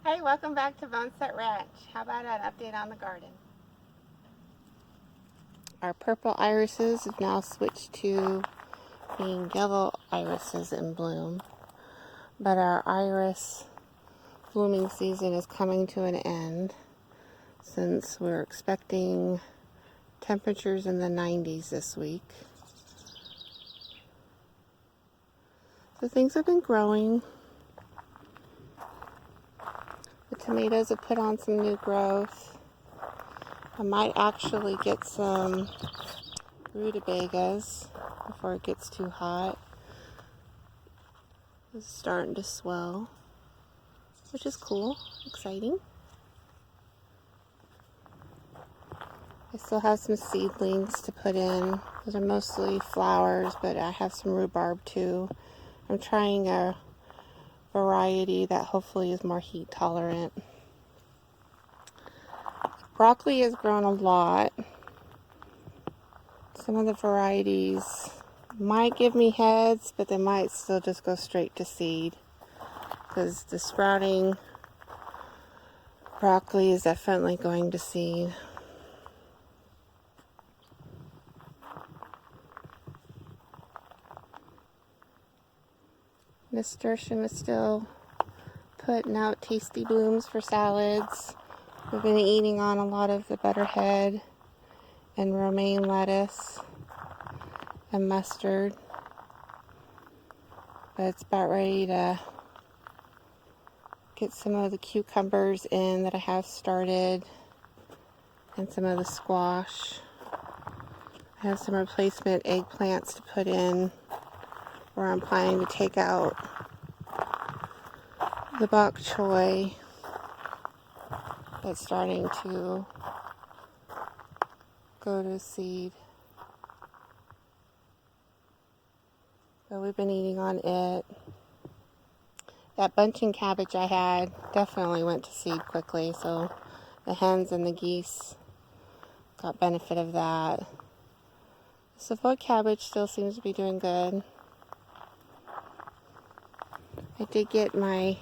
Hey, welcome back to Homestead Ranch. How about an update on the garden? Our purple irises have now switched to being yellow irises in bloom, but our iris blooming season is coming to an end since we're expecting temperatures in the 90s this week. So things have been growing. The tomatoes have put on some new growth. I might actually get some rutabagas before it gets too hot. It's starting to swell, which is cool, exciting. I still have some seedlings to put in. Those are mostly flowers, but I have some rhubarb too. I'm trying a variety that hopefully is more heat tolerant. Broccoli has grown a lot. Some of the varieties might give me heads, but they might still just go straight to seed because the sprouting broccoli is definitely going to seed. Nasturtium is still putting out tasty blooms for salads. We've been eating on a lot of the butterhead and romaine lettuce and mustard, but it's about ready to get some of the cucumbers in that I have started and some of the squash. I have some replacement eggplants to put in where I'm planning to take out the bok choy that's starting to go to seed. So we've been eating on it. That bunching cabbage I had definitely went to seed quickly, so the hens and the geese got benefit of that. The Savoy cabbage still seems to be doing good. I did get my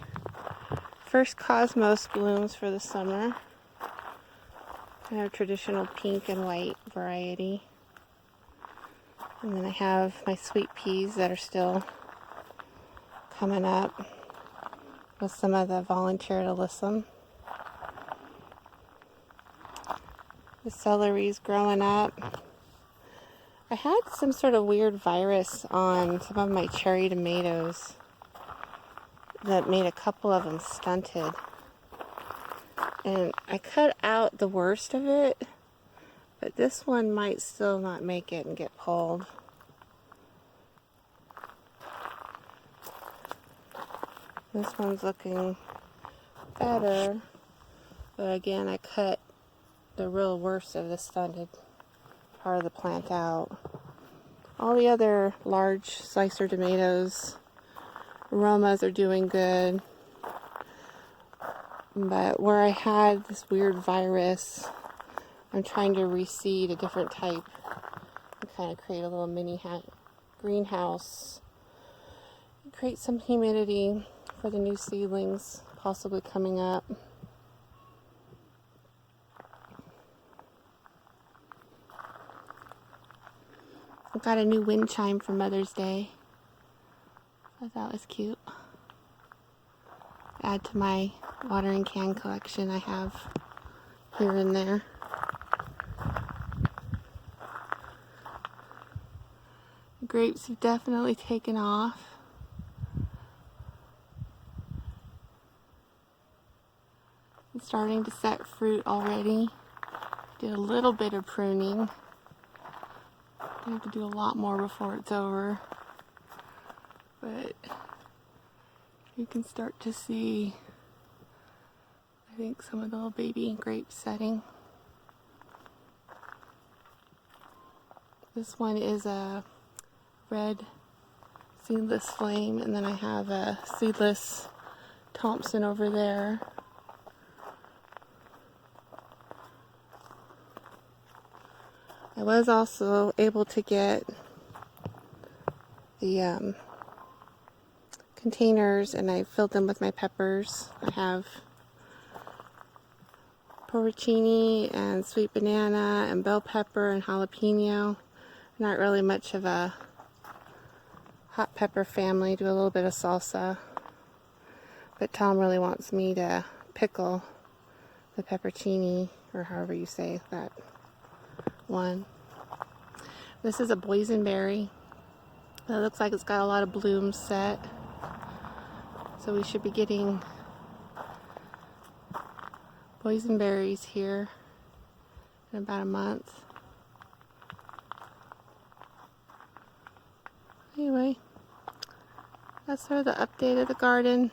first cosmos blooms for the summer. I have traditional pink and white variety. And then I have my sweet peas that are still coming up with some of the volunteer alyssum. The celery's growing up. I had some sort of weird virus on some of my cherry tomatoes that made a couple of them stunted. And I cut out the worst of it, but this one might still not make it and get pulled. This one's looking better, but again, I cut the real worst of the stunted part of the plant out. All the other large slicer tomatoes, aromas are doing good, but where I had this weird virus, I'm trying to reseed a different type and kind of create a little mini greenhouse, create some humidity for the new seedlings possibly coming up. I got a new wind chime for Mother's Day. I thought that was cute. Add to my watering can collection I have here and there. The grapes have definitely taken off. It's starting to set fruit already. Did a little bit of pruning. I have to do a lot more before it's over. But you can start to see, I think, some of the little baby grapes setting. This one is a red seedless flame, and then I have a seedless Thompson over there. I was also able to get the containers, and I filled them with my peppers. I have porcini and sweet banana and bell pepper and jalapeno. Not really much of a hot pepper family. Do a little bit of salsa. But Tom really wants me to pickle the peppercini, or however you say that one. This is a boysenberry. It looks like it's got a lot of blooms set. So we should be getting boysenberries here in about a month. Anyway, that's sort of the update of the garden.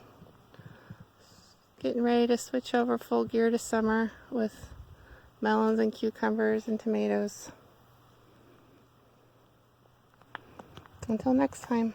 Getting ready to switch over full gear to summer with melons and cucumbers and tomatoes. Until next time.